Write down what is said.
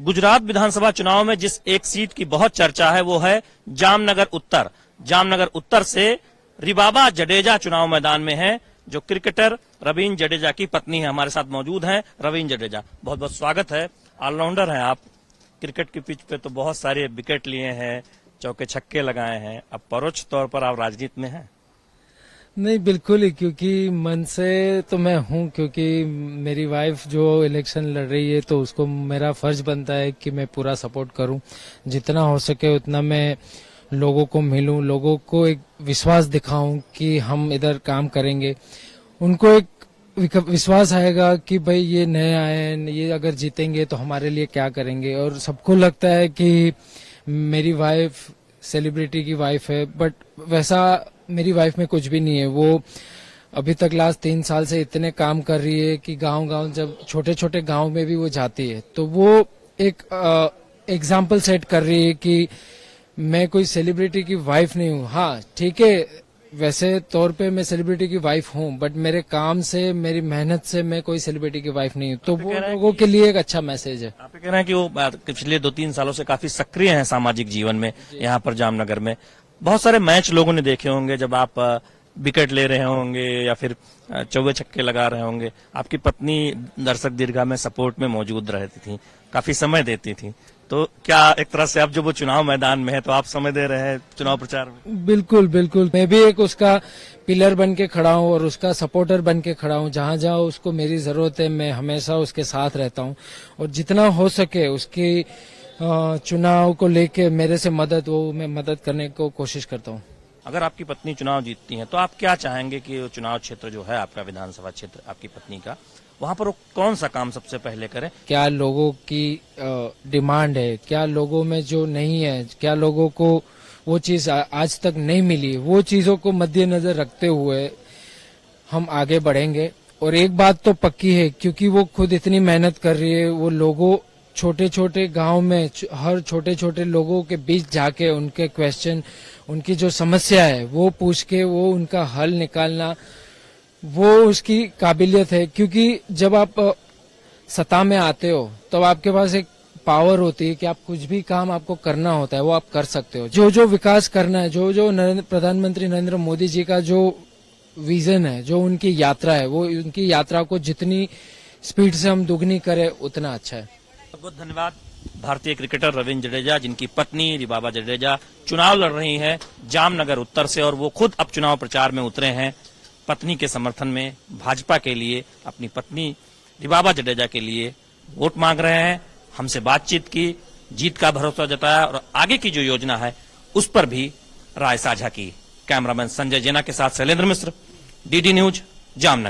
गुजरात विधानसभा चुनाव में जिस एक सीट की बहुत चर्चा है वो है जामनगर उत्तर। जामनगर उत्तर से रिबाबा जडेजा चुनाव मैदान में है, जो क्रिकेटर रवींद्र जडेजा की पत्नी है। हमारे साथ मौजूद हैं रवींद्र जडेजा। बहुत बहुत स्वागत है। ऑलराउंडर हैं आप, क्रिकेट की पिच पे तो बहुत सारे विकेट लिए हैं, चौके छक्के लगाए हैं, अब परोक्ष तौर पर आप राजनीति में हैं। नहीं, बिल्कुल ही, क्योंकि मन से तो मैं हूं, क्योंकि मेरी वाइफ जो इलेक्शन लड़ रही है तो उसको मेरा फर्ज बनता है कि मैं पूरा सपोर्ट करूं। जितना हो सके उतना मैं लोगों को मिलूं, लोगों को एक विश्वास दिखाऊं कि हम इधर काम करेंगे। उनको एक विश्वास आएगा कि भाई ये नए आए हैं, ये अगर जीतेंगे तो हमारे लिए क्या करेंगे। और सबको लगता है कि मेरी वाइफ सेलिब्रिटी की वाइफ है, बट वैसा मेरी वाइफ में कुछ भी नहीं है। वो अभी तक लास्ट 3 साल से इतने काम कर रही है कि गांव-गांव, जब छोटे छोटे गांव में भी वो जाती है तो वो एक एग्जाम्पल सेट कर रही है कि मैं कोई सेलिब्रिटी की वाइफ नहीं हूँ। हाँ ठीक है, वैसे तौर पे मैं सेलिब्रिटी की वाइफ हूँ, बट मेरे काम से, मेरी मेहनत से मैं कोई सेलिब्रिटी की वाइफ नहीं हूँ। तो वो लोगों के लिए एक अच्छा मैसेज है। आप कह रहे हैं कि वो पिछले 2-3 सालों से काफी सक्रिय हैं सामाजिक जीवन में। यहाँ पर जामनगर में बहुत सारे मैच लोगों ने देखे होंगे जब आप विकेट ले रहे होंगे या फिर चौके छक्के लगा रहे होंगे। आपकी पत्नी दर्शक दीर्घा में सपोर्ट में मौजूद रहती थी, काफी समय देती थी। तो क्या एक तरह से अब जब वो चुनाव मैदान में है तो आप समय दे रहे हैं चुनाव प्रचार में? बिल्कुल बिल्कुल, मैं भी एक उसका पिलर बन के खड़ा हूँ और उसका सपोर्टर बन के खड़ा हूँ। जहाँ जहाँ उसको मेरी जरूरत है मैं हमेशा उसके साथ रहता हूँ, और जितना हो सके उसकी चुनाव को लेके मेरे से मैं मदद करने को कोशिश करता हूँ। अगर आपकी पत्नी चुनाव जीतती हैं तो आप क्या चाहेंगे कि चुनाव क्षेत्र जो है आपका विधानसभा क्षेत्र आपकी पत्नी का, वहाँ पर वो कौन सा काम सबसे पहले करें? क्या लोगों की डिमांड है, क्या लोगों में जो नहीं है, क्या लोगों को वो चीज आज तक नहीं मिली, वो चीजों को मद्देनजर रखते हुए हम आगे बढ़ेंगे। और एक बात तो पक्की है, क्योंकि वो खुद इतनी मेहनत कर रही है, वो लोगों छोटे छोटे गांव में हर छोटे छोटे लोगों के बीच जाके उनके क्वेश्चन, उनकी जो समस्या है वो पूछ के वो उनका हल निकालना, वो उसकी काबिलियत है। क्योंकि जब आप सत्ता में आते हो तो आपके पास एक पावर होती है कि आप कुछ भी काम आपको करना होता है वो आप कर सकते हो। जो जो विकास करना है, जो जो प्रधानमंत्री नरेंद्र मोदी जी का जो विजन है, जो उनकी यात्रा है, वो उनकी यात्रा को जितनी स्पीड से हम दुगनी करें उतना अच्छा है। बहुत धन्यवाद। भारतीय क्रिकेटर रवींद्र जडेजा, जिनकी पत्नी रिबाबा जडेजा चुनाव लड़ रही हैं जामनगर उत्तर से, और वो खुद अब चुनाव प्रचार में उतरे हैं पत्नी के समर्थन में, भाजपा के लिए, अपनी पत्नी रिबाबा जडेजा के लिए वोट मांग रहे हैं। हमसे बातचीत की, जीत का भरोसा जताया और आगे की जो योजना है उस पर भी राय साझा की। कैमरामैन संजय जेना के साथ शैलेंद्र मिश्र, डीडी न्यूज, जामनगर।